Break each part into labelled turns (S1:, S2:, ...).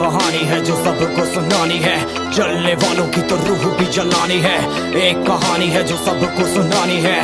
S1: कहानी है जो सबको सुनानी है, जलने वालों की तो रूह भी जलानी है। एक कहानी है जो सबको सुनानी है,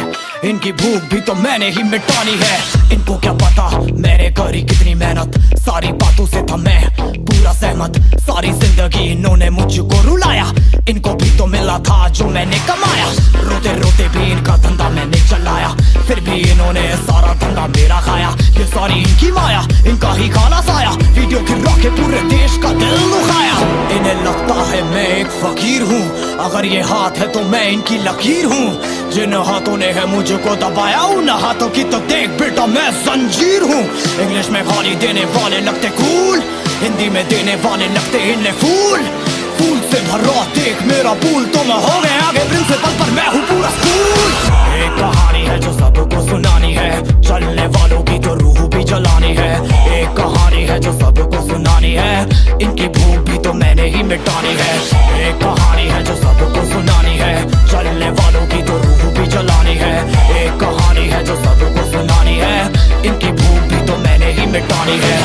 S1: इनकी भूख भी तो मैंने ही मिटानी है। इनको क्या पता मैंने करी कितनी मेहनत, सारी बातों से था मैं पूरा सहमत। सारी जिंदगी इन्होंने मुझको रुलाया, इनको भी तो मिला था जो मैंने कमाया। रोते रोते भी इनका धंधा मैंने चलाया, फिर भी इन्होंने सारा धंधा मेरा खाया। ये सारी इनकी माया, इनका ही खाना साया, वीडियो गिरा के पूरे देश का दिल दुखाया। इन्हें लगता है मैं एक फकीर हूँ, अगर ये हाथ है तो मैं इनकी लकीर हूँ। जिन हाथों ने है मुझको दबाया, उन हाथों की तो देख बेटा मैं जंजीर हूँ। इंग्लिश में गाली देने वाले लगते कूल, हिंदी में देने वाले लगते इन्हें फूल। फूल से भरा देख मेरा पूल, तो मैं हो गया आगे प्रिंसिपल पर मैं हूँ पूरा स्कूल। एक कहानी है जो सबको सुनानी है, चलने वालों की तो रूह भी जलानी है। एक कहानी है जो सबको सुनानी है, इनकी भूख भी तो मैंने ही मिटानी है। एक कहानी है जो सबको सुनानी है, चलने वालों की तो रूह भी जलानी है। एक कहानी है जो सबको सुनानी है, इनकी भूख भी तो मैंने ही मिटानी है।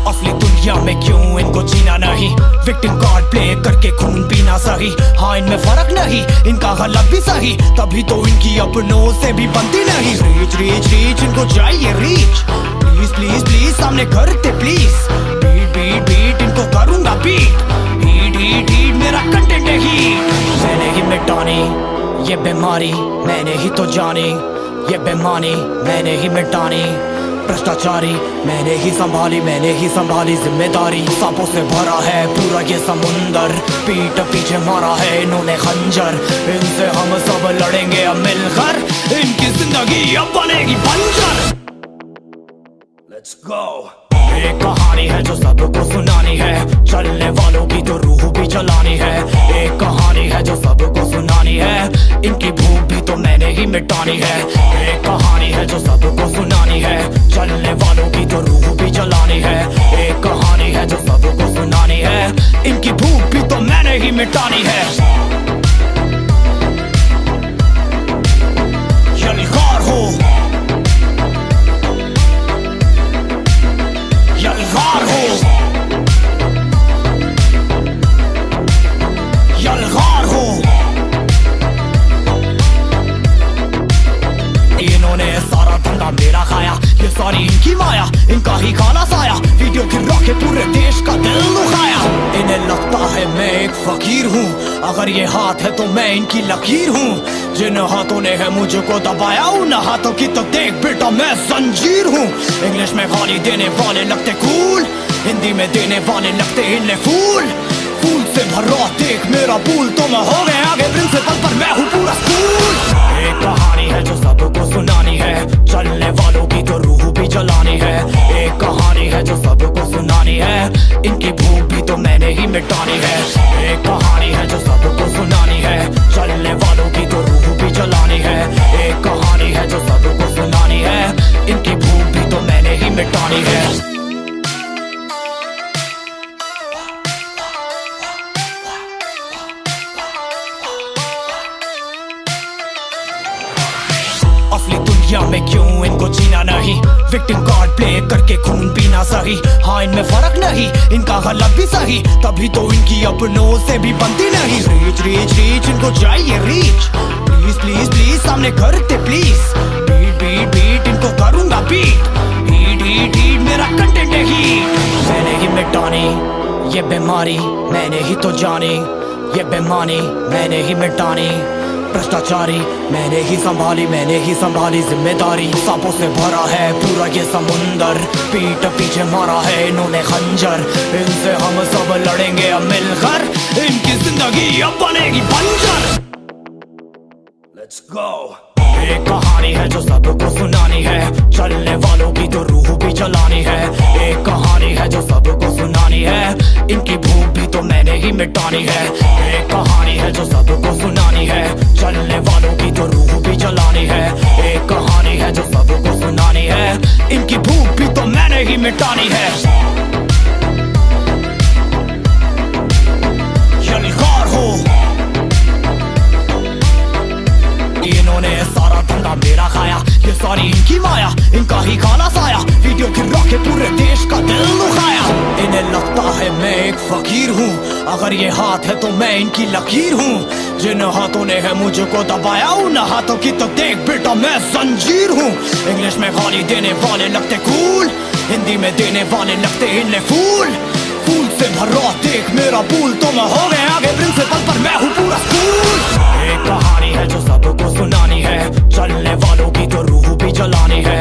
S1: असली दुनिया में क्यों इनको जीना नहीं, विक्टिम कार्ड प्ले करके खून पीना सही। हाँ इनमें फर्क नहीं, इनका गलत भी सही, तभी तो इनकी अपनों से भी बनती नहीं। रीच रीच रीच इनको चाहिए रीच, प्लीज प्लीज प्लीज सामने करते प्लीज। बीट बीट बीट इनको करूंगा बीट, हीट हीट हीट मेरा कंटेंट है हीट। मैंने ही मिटानी ये बीमारी, मैंने ही तो जानी ये बेमानी, मैंने ही मिटानी भ्रष्टाचारी। मैंने ही संभाली जिम्मेदारी। सांपों से भरा है पूरा ये समुंदर, पीठ पीछे मारा है इन्होंने खंजर। इनसे हम सब लड़ेंगे अब मिलकर, इनकी जिंदगी अब बनेगी बंजर। Let's go। एक कहानी है जो सबको सुनानी है, चलने वालों की तो रूह भी जलानी है। एक कहानी है जो सबको सुनानी है, इनकी भूख भी तो मैंने ही मिटानी है। एक कहानी है जो सबको सुनानी है, चलने वालों की तो रूह भी जलानी है। एक कहानी है जो सबको सुनानी है, इनकी भूख भी तो मैंने ही मिटानी है। यलगार हो यलगार हो यलगार हो। इन्होंने सारा धंधा मेरा खाया, ये सारी इनकी माया, इनका ही खाना साया, वीडियो गिरा के पूरे देश का दिल दुखाया। इन्हें लगता है मैं एक फकीर हूँ, अगर ये हाथ है तो मैं इनकी लकीर हूँ। जिन हाथों ने है मुझको दबाया, उन हाथों की तो देख बेटा मैं जंजीर हूँ। इंग्लिश में गाली देने वाले लगते कूल, हिंदी में देने वाले लगते इन्हें फूल। फूल से भरा देख मेरा पूल, तो मैं हो गया आगे प्रिंसिपल पर मैं हूँ पूरा स्कूल। एक कहानी है जो सबको सुनानी है, चलने वालों की तो रूह भी जलानी है। एक कहानी है जो सबको सुनानी है, इनकी भूख भी तो मैंने ही मिटानी है। एक कहानी है जो सबको सुनानी है, चलने वालों की तो रूह भी जलानी है। एक कहानी है जो सबको सुनानी है, इनकी भूख भी तो मैंने ही मिटानी है। असली दुनिया में क्यों इनको जीना नहीं, विक्टिम कार्ड प्ले करके खून पीना सही। हाँ इनमें फर्क नहीं, इनका गलत भी सही, तभी तो इनकी अपनों से भी बनती नहीं। रीच रीच रीच इनको चाहिए रीच, प्लीज प्लीज प्लीज सामने करते प्लीज। बीट बीट बीट इनको करूंगा बीट, हीट हीट हीट मेरा कंटेंट है हीट। मैंने ही मिटानी ये बीमारी, मैंने ही तो जानी ये बेमानी, मैंने ही मिटानी भ्रष्टाचारी। मैंने ही संभाली जिम्मेदारी। सांपों से भरा है पूरा ये समुंदर, पीठ पीछे मारा है इन्होंने खंजर। इनसे हम सब लड़ेंगे अब मिलकर, इनकी जिंदगी अब बनेगी बंजर। Let's go। एक कहानी है जो सबको सुनानी है, चलने वालों की तो रूह भी जलानी है। एक कहानी है जो सबको सुनानी है, इनकी भूख भी तो मैंने ही मिटानी है। एक कहानी है जो सबको सुनानी है, चलने वालों की तो रूह भी जलानी है। एक कहानी है जो सबको सुनानी है, इनकी भूख भी तो मैंने ही मिटानी है। यलगार हो मेरा खाया, ये सारी इनकी माया, इनका ही खाना साया, वीडियो गिरा के पूरे देश का दिल दुखाया। इन्हें लगता है मैं एक फकीर हूँ, अगर ये हाथ है तो मैं इनकी लकीर हूँ। जिन हाथों ने है मुझको दबाया, उन हाथों की तो देख बेटा मैं जंजीर हूँ। इंग्लिश में गाली देने वाले लगते कूल, हिंदी में देने वाले लगते इन्हें फूल। फूल से भरा देख मेरा पूल, तो मैं हो गया आगे प्रिंसिपल पर मैं हूँ पूरा स्कूल। एक कहानी है जो सबको सुनानी है, चलने वालों की तो रूह भी जलानी है।